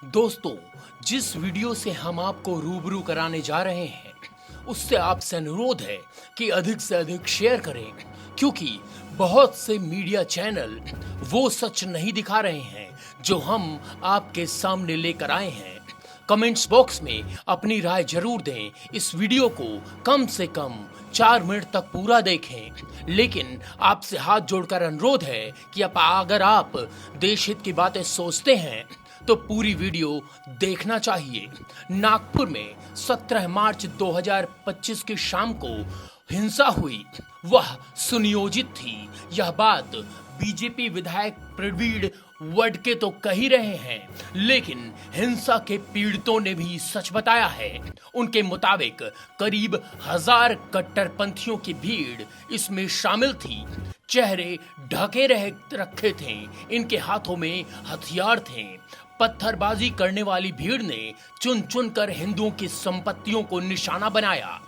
दोस्तों, जिस वीडियो से हम आपको रूबरू कराने जा रहे हैं, उससे आपसे अनुरोध है कि अधिक से अधिक शेयर करें, क्योंकि बहुत से मीडिया चैनल वो सच नहीं दिखा रहे हैं जो हम आपके सामने लेकर आए हैं। कमेंट्स बॉक्स में अपनी राय जरूर दें। इस वीडियो को कम से कम 4 मिनट तक पूरा देखें, लेकिन आपसे हाथ जोड़कर अनुरोध है कि अगर आप देश हित की बातें सोचते हैं तो पूरी वीडियो देखना चाहिए। नागपुर में 17 मार्च 2025 की शाम को हिंसा हुई, वह सुनियोजित थी। यह बात बीजेपी विधायक प्रवीण वडके तो कह ही रहे हैं, लेकिन हिंसा के पीड़ितों ने भी सच बताया है। उनके मुताबिक करीब 1000 कट्टरपंथियों की भीड़ इसमें शामिल थी। चेहरे ढके रखे थे, इनके हाथों में हथियार थे। पत्थरबाजी करने वाली भीड़ ने चुन चुन कर हिंदुओं की संपत्तियों को निशाना बनाया,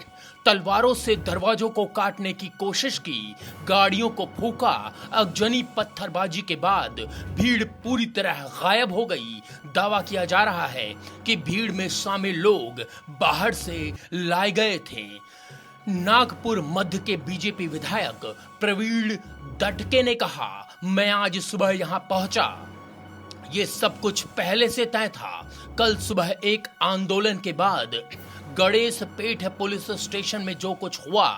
तलवारों से दरवाजों को काटने की कोशिश की, गाड़ियों को फूका। अगजनी पत्थरबाजी के बाद भीड़ पूरी तरह गायब हो गई। दावा किया जा रहा है कि भीड़ में शामिल लोग बाहर से लाए गए थे। नागपुर मध्य के बीजेपी विधायक प्रवीण दटके ने कहा, मैं आज सुबह यहां पहुंचा, ये सब कुछ पहले से तय था। कल सुबह एक आंदोलन के बाद गणेश पेठ पुलिस स्टेशन में जो कुछ हुआ,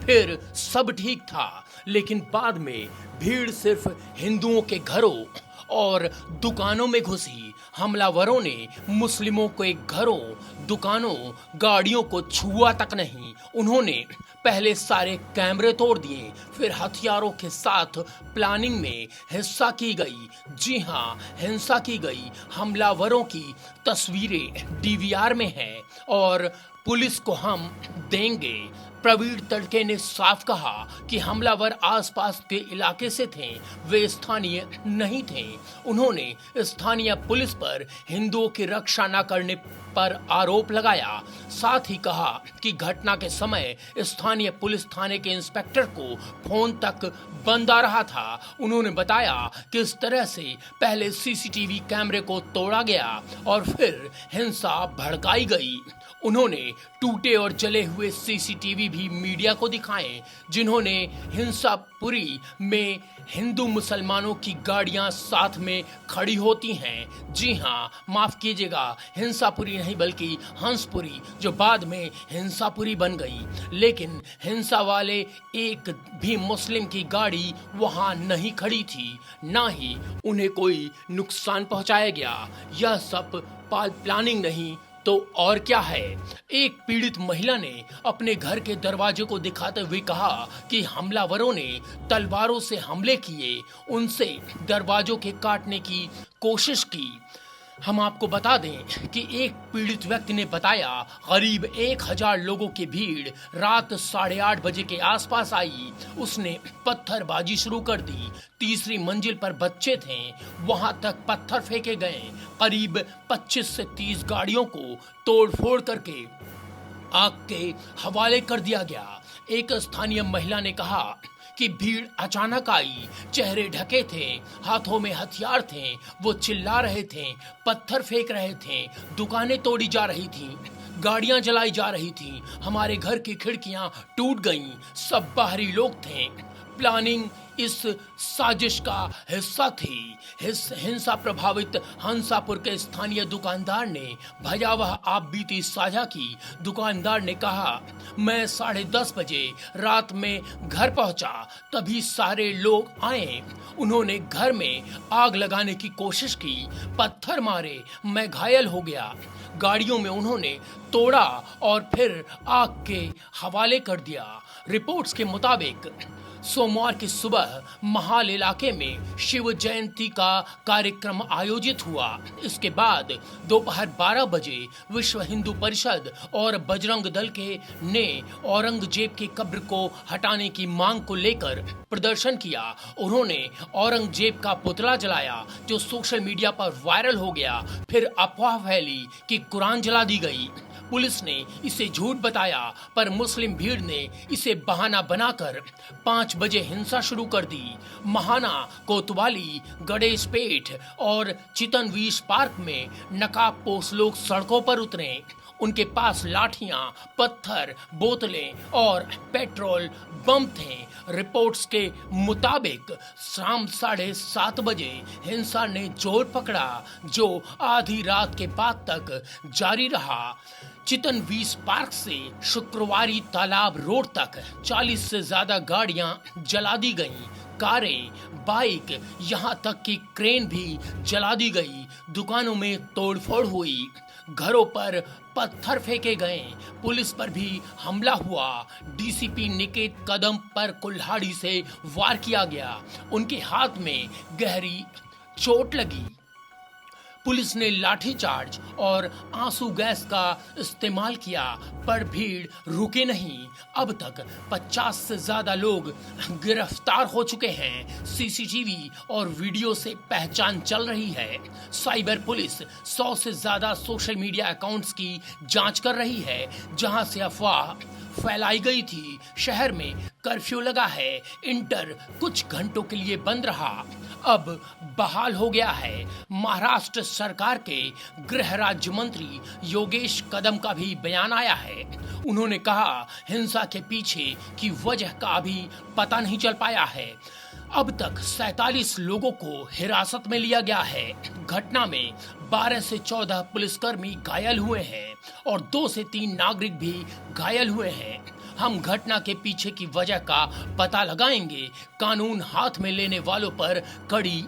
फिर सब ठीक था, लेकिन बाद में भीड़ सिर्फ हिंदुओं के घरों और दुकानों में घुसी। हमलावरों ने मुस्लिमों के घरों, दुकानों, गाड़ियों को छुआ तक नहीं। उन्होंने पहले सारे कैमरे तोड़ दिए, फिर हथियारों के साथ प्लानिंग में हिंसा की गई। जी हाँ, हिंसा की गई। हमलावरों की तस्वीरें डीवीआर में हैं और पुलिस को हम देंगे। प्रवीण तड़के ने साफ कहा कि हमलावर आसपास के इलाके से थे, वे स्थानीय नहीं थे। उन्होंने स्थानीय पुलिस पर हिंदुओं की रक्षा न करने पर आरोप लगाया। साथ ही कहा कि घटना के समय स्थानीय पुलिस थाने के इंस्पेक्टर को फोन तक बंद आ रहा था। उन्होंने बताया कि इस तरह से पहले सीसीटीवी कैमरे को तोड़ा गया और फिर हिंसा भड़काई गई। उन्होंने टूटे और जले हुए सीसीटीवी भी मीडिया को दिखाए, जिन्होंने हिंसापुरी में हिंदू मुसलमानों की गाड़ियां साथ में खड़ी होती हैं। जी हाँ, माफ कीजिएगा, हिंसापुरी नहीं बल्कि हंसपुरी, जो बाद में हिंसापुरी बन गई। लेकिन हिंसा वाले एक भी मुस्लिम की गाड़ी वहां नहीं खड़ी थी, ना ही उन्हें कोई नुकसान पहुंचाया गया। यह सब प्लानिंग नहीं तो और क्या है। एक पीड़ित महिला ने अपने घर के दरवाजे को दिखाते हुए कहा कि हमलावरों ने तलवारों से हमले किए, उनसे दरवाजों के काटने की कोशिश की। हम आपको बता दें कि एक पीड़ित व्यक्ति ने बताया, करीब 1000 लोगों की भीड़ रात 8:30 बजे के आसपास आई। उसने पत्थरबाजी शुरू कर दी। तीसरी मंजिल पर बच्चे थे, वहां तक पत्थर फेंके गए। करीब 25 से 30 गाड़ियों को तोड़फोड़ करके आग के हवाले कर दिया गया। एक स्थानीय महिला ने कहा कि भीड़ अचानक आई, चेहरे ढके थे, हाथों में हथियार थे, वो चिल्ला रहे थे, पत्थर फेंक रहे थे, दुकानें तोड़ी जा रही थी, गाड़ियां जलाई जा रही थी, हमारे घर की खिड़कियां टूट गईं, सब बाहरी लोग थे। प्लानिंग इस साजिश का हिस्सा थी। हिंसा प्रभावित हंसापुर के स्थानीय दुकानदार ने भयावह आपबीती साझा की। दुकानदार ने कहा, मैं 10:30 बजे रात में घर पहुंचा, तभी सारे लोग आए। उन्होंने घर में आग लगाने की कोशिश की, पत्थर मारे, मैं घायल हो गया। गाड़ियों में उन्होंने तोड़ा और फिर आग के हवाले कर दिया। रिपोर्ट्स के मुताबिक सोमवार की सुबह महाल इलाके में शिव जयंती का कार्यक्रम आयोजित हुआ। इसके बाद दोपहर 12 बजे विश्व हिंदू परिषद और बजरंग दल ने औरंगजेब की कब्र को हटाने की मांग को लेकर प्रदर्शन किया। उन्होंने औरंगजेब का पुतला जलाया, जो सोशल मीडिया पर वायरल हो गया। फिर अफवाह फैली कि कुरान जला दी गई। पुलिस ने इसे झूठ बताया, पर मुस्लिम भीड़ ने इसे बहाना बनाकर 5 बजे हिंसा शुरू कर दी। महाना, कोतवाली, गणेशपेट और चितनवीस पार्क में नकाबपोश लोग सड़कों पर उतरे। उनके पास लाठियां, पत्थर, बोतलें और पेट्रोल बम थे। रिपोर्ट्स के मुताबिक शाम 7:30 बजे हिंसा ने जोर पकड़ा, जो आधी रात के बाद तक जारी रहा। चितनवीस पार्क से शुक्रवारी तालाब रोड तक 40 से ज्यादा गाड़ियां जला दी गईं। कारें, बाइक, यहाँ तक कि क्रेन भी जला दी गई। दुकानों में तोड़फोड़ हुई, घरों पर पत्थर फेंके गए, पुलिस पर भी हमला हुआ। डीसीपी निकेत कदम पर कुल्हाड़ी से वार किया गया। उनके हाथ में गहरी चोट लगी। पुलिस ने लाठीचार्ज और आंसू गैस का इस्तेमाल किया, पर भीड़ रुके नहीं। अब तक 50 से ज्यादा लोग गिरफ्तार हो चुके हैं। सीसीटीवी और वीडियो से पहचान चल रही है। साइबर पुलिस 100 से ज्यादा सोशल मीडिया अकाउंट्स की जांच कर रही है, जहां से अफवाह फैलाई गई थी। शहर में कर्फ्यू लगा है, इंटर कुछ घंटों के लिए बंद रहा, अब बहाल हो गया है। महाराष्ट्र सरकार के गृह राज्य मंत्री योगेश कदम का भी बयान आया है। उन्होंने कहा, हिंसा के पीछे की वजह का अभी पता नहीं चल पाया है। अब तक 47 लोगों को हिरासत में लिया गया है। घटना में 12 से 14 पुलिसकर्मी घायल हुए हैं और 2 से 3 नागरिक भी घायल हुए हैं। हम घटना के पीछे की वजह का पता लगाएंगे। कानून हाथ में लेने वालों पर कड़ी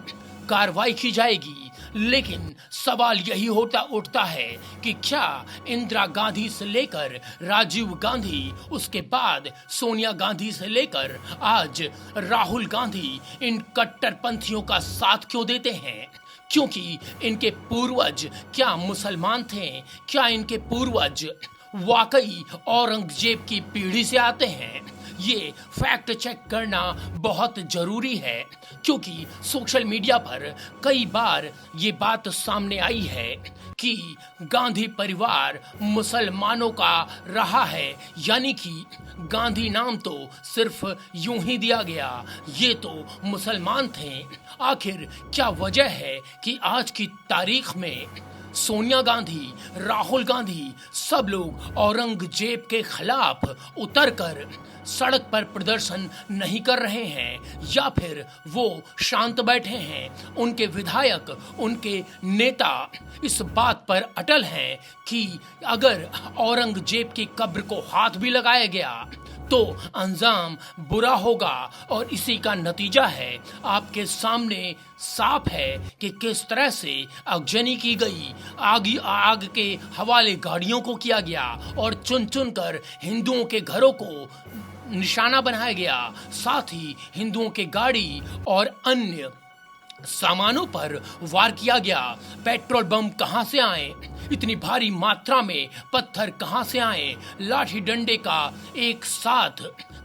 कार्रवाई की जाएगी। लेकिन सवाल यही उठता है कि क्या इंदिरा गांधी से लेकर राजीव गांधी, उसके बाद सोनिया गांधी से लेकर आज राहुल गांधी इन कट्टरपंथियों का साथ क्यों देते हैं? क्योंकि इनके पूर्वज क्या मुसलमान थे? क्या इनके पूर्वज वाकई औरंगजेब की पीढ़ी से आते हैं? ये फैक्ट चेक करना बहुत जरूरी है, क्योंकि सोशल मीडिया पर कई बार ये बात सामने आई है कि गांधी परिवार मुसलमानों का रहा है, यानी कि गांधी नाम तो सिर्फ यूं ही दिया गया, ये तो मुसलमान थे। आखिर क्या वजह है कि आज की तारीख में सोनिया गांधी, राहुल गांधी सब लोग औरंगजेब के खिलाफ उतरकर सड़क पर प्रदर्शन नहीं कर रहे हैं, या फिर वो शांत बैठे हैं? उनके विधायक, उनके नेता इस बात पर अटल हैं कि अगर औरंगजेब की कब्र को हाथ भी लगाया गया तो अंजाम बुरा होगा, और इसी का नतीजा है आपके सामने साफ है कि किस तरह से आगजनी की गई। आग के हवाले गाड़ियों को किया गया और चुन चुन कर हिंदुओं के घरों को निशाना बनाया गया। साथ ही हिंदुओं के गाड़ी और अन्य सामानों पर वार किया गया। पेट्रोल बम कहां से आए? इतनी भारी मात्रा में पत्थर कहां से आए? लाठी डंडे का एक साथ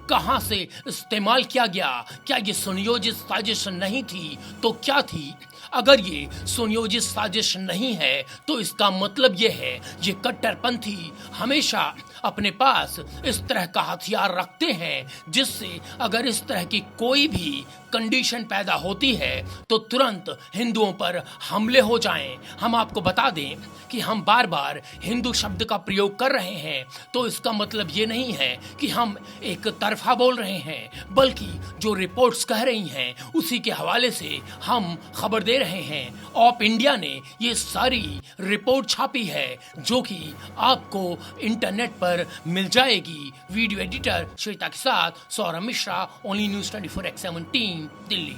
कहां से इस्तेमाल किया गया? क्या ये सुनियोजित साजिश नहीं थी तो क्या थी? अगर ये सुनियोजित साजिश नहीं है तो इसका मतलब ये है ये कट्टरपंथी हमेशा अपने पास इस तरह का हथियार रखते हैं, जिससे अगर इस तरह की कोई भी कंडीशन पैदा होती है तो तुरंत हिंदुओं पर हमले हो जाएं। हम आपको बता दें कि हम बार बार हिंदू शब्द का प्रयोग कर रहे हैं तो इसका मतलब ये नहीं है कि हम एक तरफा बोल रहे हैं, बल्कि जो रिपोर्ट्स कह रही हैं उसी के हवाले से हम खबर दे रहे हैं। ऑप इंडिया ने ये सारी रिपोर्ट छापी है, जो कि आपको इंटरनेट पर मिल जाएगी। वीडियो एडिटर श्वेता के साथ Saurabh Mishra, only news 24x17, Delhi.